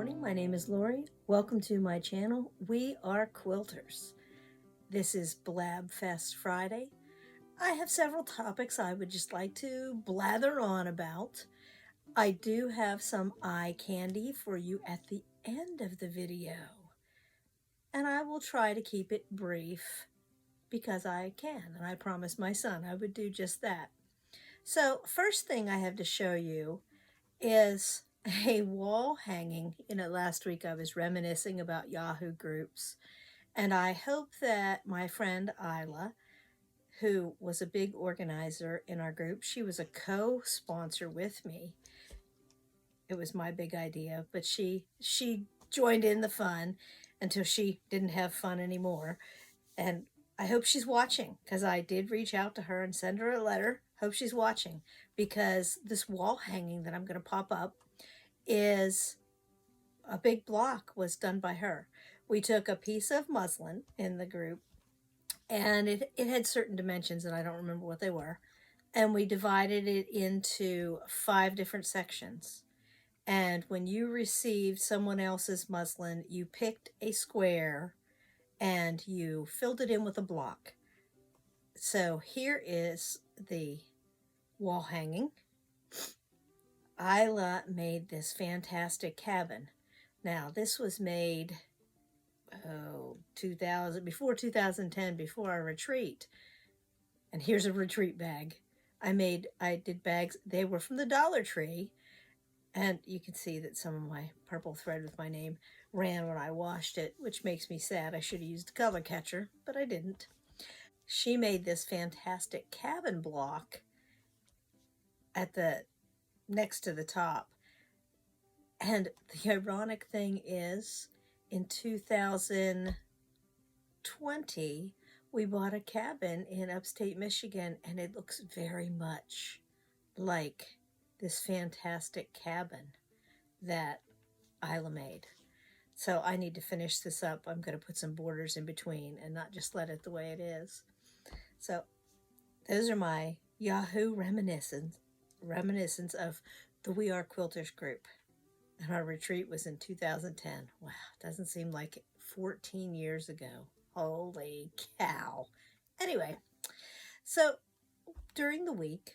morning. My name is Lori. Welcome to my channel. We are quilters. This is Blabfest Friday. I have several topics I would just like to blather on about. I do have some eye candy for you at the end of the video. And I will try to keep it brief because I can. And I promised my son I would do just that. So first thing I have to show you is a wall hanging. Last week I was reminiscing about Yahoo groups, and I hope that my friend Isla, who was a big organizer in our group, she was a co-sponsor with me. It was my big idea, but she joined in the fun until she didn't have fun anymore. And I hope she's watching, because I did reach out to her and send her a letter. Hope she's watching, because this wall hanging that I'm going to pop up is a big block was done by her. We took a piece of muslin in the group, and it had certain dimensions, and I don't remember what they were, and we divided it into 5 different sections. And when you received someone else's muslin, you picked a square and you filled it in with a block. So here is the wall hanging. Isla made this fantastic cabin. Now, this was made, before 2010, before our retreat. And here's a retreat bag. I did bags. They were from the Dollar Tree. And you can see that some of my purple thread with my name ran when I washed it, which makes me sad. I should have used a color catcher, but I didn't. She made this fantastic cabin block at the next to the top. And the ironic thing is, in 2020, we bought a cabin in upstate Michigan, and it looks very much like this fantastic cabin that Isla made. So I need to finish this up. I'm going to put some borders in between and not just let it the way it is. So those are my Yahoo reminiscence of the We Are Quilters group. And our retreat was in 2010. Wow, doesn't seem like it. 14 years ago. Holy cow. Anyway, so during the week,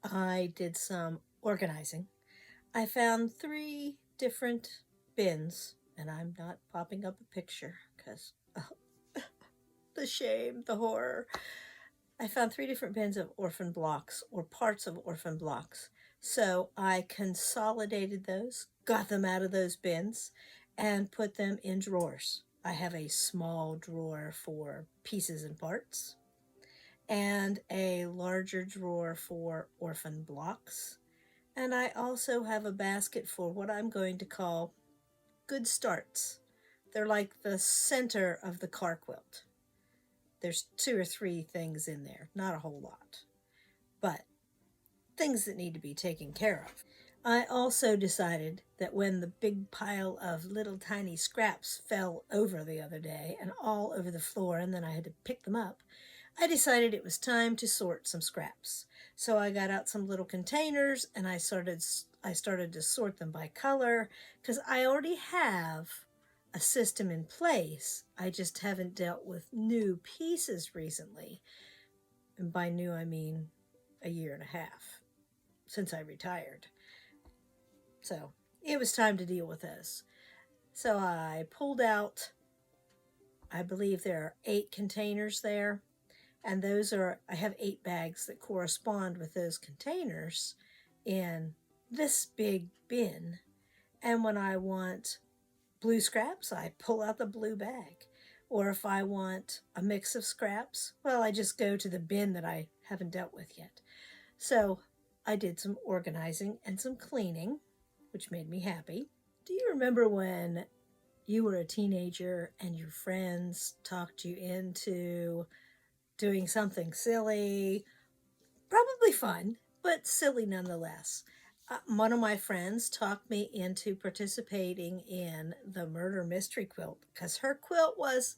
I did some organizing. I found 3 different bins, and I'm not popping up a picture because the shame, the horror. I found 3 different bins of orphan blocks, or parts of orphan blocks. So I consolidated those, got them out of those bins, and put them in drawers. I have a small drawer for pieces and parts, and a larger drawer for orphan blocks. And I also have a basket for what I'm going to call good starts. They're like the center of the car quilt. There's 2 or 3 things in there, not a whole lot, but things that need to be taken care of. I also decided that when the big pile of little tiny scraps fell over the other day and all over the floor, and then I had to pick them up, I decided it was time to sort some scraps. So I got out some little containers, and I started to sort them by color, because I already have a system in place. I just haven't dealt with new pieces recently. And by new, I mean a year and a half since I retired. So it was time to deal with this. So I pulled out, I believe there are 8 containers there. And I have 8 bags that correspond with those containers in this big bin. And when I want blue scraps, I pull out the blue bag. Or if I want a mix of scraps, well, I just go to the bin that I haven't dealt with yet. So I did some organizing and some cleaning, which made me happy. Do you remember when you were a teenager and your friends talked you into doing something silly, probably fun, but silly nonetheless? One of my friends talked me into participating in the murder mystery quilt, because her quilt was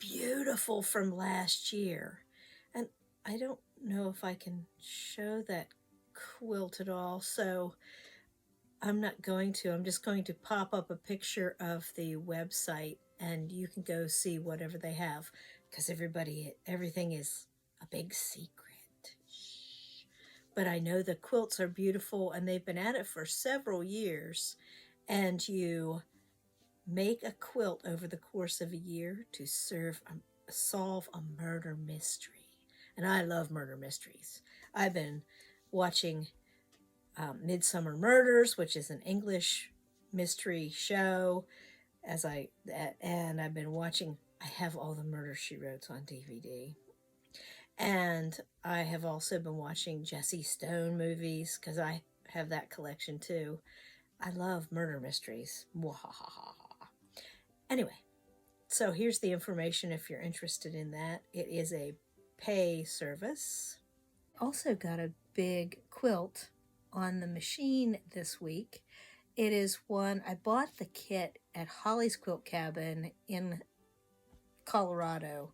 beautiful from last year. And I don't know if I can show that quilt at all, so I'm not going to. I'm just going to pop up a picture of the website and you can go see whatever they have because everything is a big secret. Shh. But I know the quilts are beautiful and they've been at it for several years. And you make a quilt over the course of a year to solve a murder mystery. And I love murder mysteries. I've been watching Midsummer Murders, which is an English mystery show. And I've been watching. I have all the Murder She Wrote on DVD, and I have also been watching Jesse Stone movies because I have that collection too. I love murder mysteries. Anyway, so here's the information if you're interested in that. It is a pay service. Also got a big quilt on the machine this week. It is one I bought the kit at Holly's Quilt Cabin in Colorado.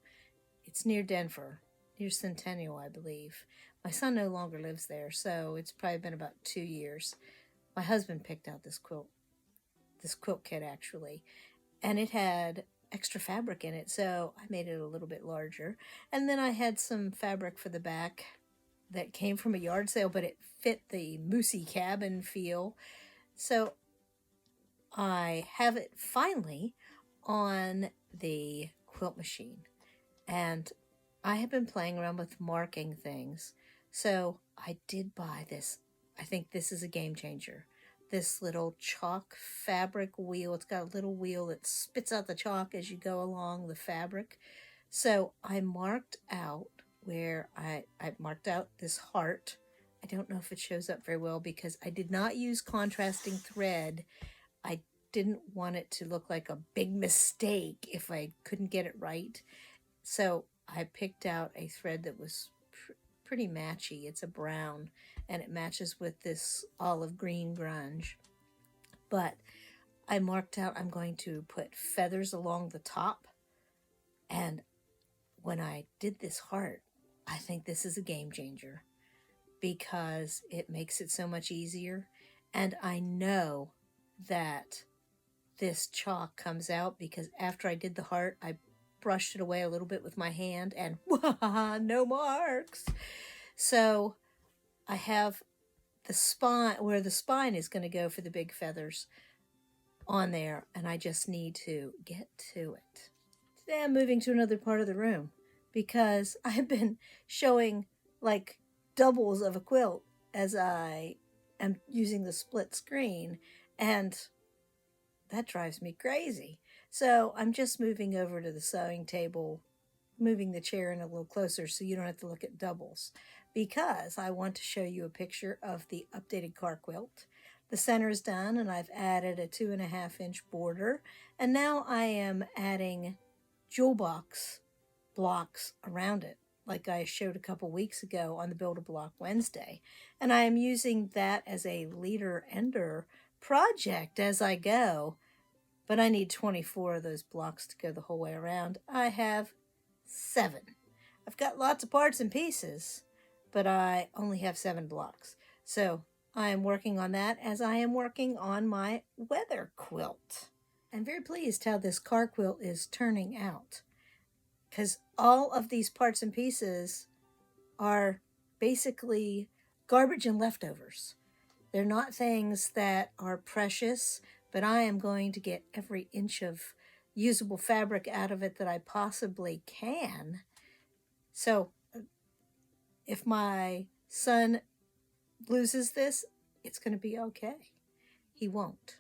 It's near Denver, near Centennial, I believe. My son no longer lives there, so it's probably been about 2 years. My husband picked out this quilt kit actually, and it had extra fabric in it, so I made it a little bit larger. And then I had some fabric for the back that came from a yard sale, but it fit the moosey cabin feel. So I have it finally on the quilt machine. And I have been playing around with marking things. So I did buy this. I think this is a game changer. This little chalk fabric wheel. It's got a little wheel that spits out the chalk as you go along the fabric. So I marked out where I marked out this heart. I don't know if it shows up very well because I did not use contrasting thread. I didn't want it to look like a big mistake if I couldn't get it right. So I picked out a thread that was pretty matchy. It's a brown and it matches with this olive green grunge. But I marked out I'm going to put feathers along the top. And when I did this heart, I think this is a game changer because it makes it so much easier. And I know that this chalk comes out because after I did the heart, I brushed it away a little bit with my hand and no marks. So I have the spine, where the spine is going to go for the big feathers on there, and I just need to get to it. Today I'm moving to another part of the room because I've been showing like doubles of a quilt as I am using the split screen, and that drives me crazy. So I'm just moving over to the sewing table, moving the chair in a little closer so you don't have to look at doubles, because I want to show you a picture of the updated car quilt. The center is done and I've added a 2.5-inch border, and now I am adding jewel box blocks around it like I showed a couple weeks ago on the Build a Block Wednesday. And I am using that as a leader ender project as I go, but I need 24 of those blocks to go the whole way around. I have 7. I've got lots of parts and pieces, but I only have 7 blocks. So I am working on that as I am working on my weather quilt. I'm very pleased how this car quilt is turning out, because all of these parts and pieces are basically garbage and leftovers. They're not things that are precious, but I am going to get every inch of usable fabric out of it that I possibly can. So if my son loses this, it's going to be okay. He won't.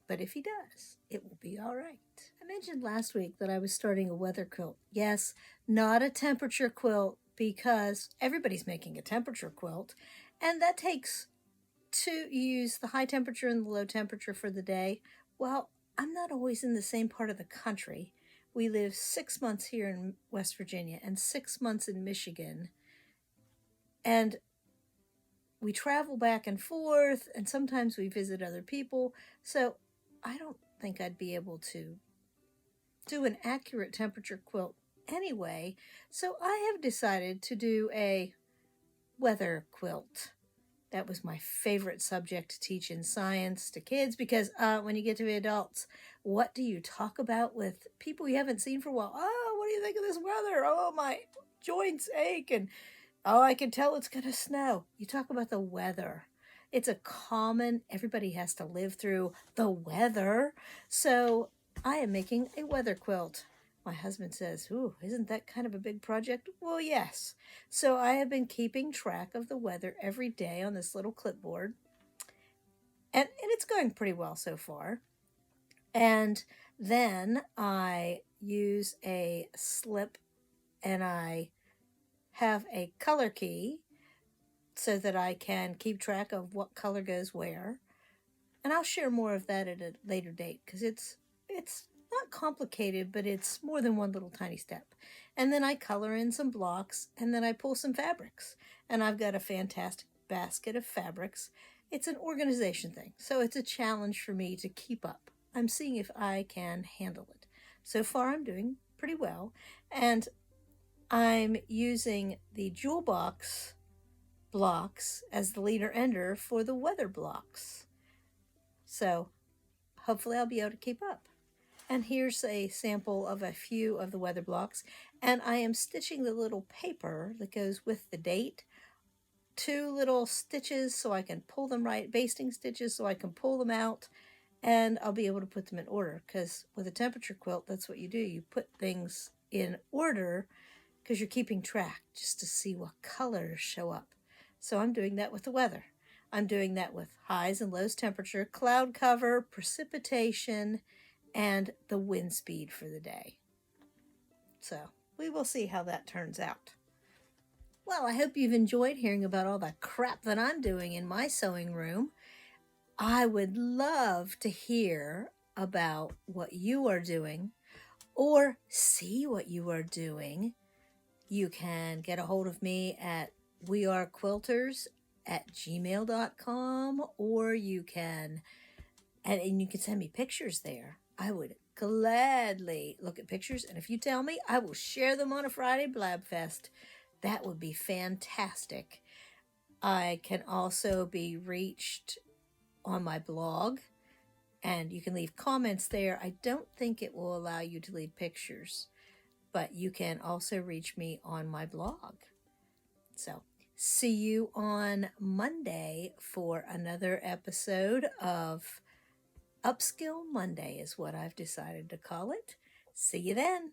But if he does, it will be all right. I mentioned last week that I was starting a weather quilt. Yes, not a temperature quilt, because everybody's making a temperature quilt, and that takes to use the high temperature and the low temperature for the day. Well, I'm not always in the same part of the country. We live 6 months here in West Virginia and 6 months in Michigan. And we travel back and forth, and sometimes we visit other people. So I don't think I'd be able to do an accurate temperature quilt anyway. So I have decided to do a weather quilt. That was my favorite subject to teach in science to kids because when you get to be adults, what do you talk about with people you haven't seen for a while? Oh, what do you think of this weather? Oh, my joints ache, and oh, I can tell it's going to snow. You talk about the weather. It's a common, everybody has to live through the weather. So I am making a weather quilt. My husband says, "Ooh, isn't that kind of a big project?" Well, yes. So I have been keeping track of the weather every day on this little clipboard, and it's going pretty well so far. And then I use a slip and I have a color key so that I can keep track of what color goes where. And I'll share more of that at a later date because it's not complicated, but it's more than one little tiny step. And then I color in some blocks and then I pull some fabrics. And I've got a fantastic basket of fabrics. It's an organization thing, so it's a challenge for me to keep up. I'm seeing if I can handle it. So far, I'm doing pretty well. And I'm using the jewel box blocks as the leader ender for the weather blocks. So hopefully I'll be able to keep up. And here's a sample of a few of the weather blocks. And I am stitching the little paper that goes with the date. 2 little stitches so I can pull them right, basting stitches so I can pull them out, and I'll be able to put them in order because with a temperature quilt, that's what you do. You put things in order because you're keeping track just to see what colors show up. So I'm doing that with the weather. I'm doing that with highs and lows temperature, cloud cover, precipitation, and the wind speed for the day. So we will see how that turns out. Well, I hope you've enjoyed hearing about all the crap that I'm doing in my sewing room. I would love to hear about what you are doing or see what you are doing. You can get a hold of me at wearequilters@gmail.com, or you can, and you can send me pictures there. I would gladly look at pictures, and if you tell me, I will share them on a Friday Blabfest. That would be fantastic. I can also be reached on my blog, and you can leave comments there. I don't think it will allow you to leave pictures, but you can also reach me on my blog. So, see you on Monday for another episode of Upskill Monday is what I've decided to call it. See you then.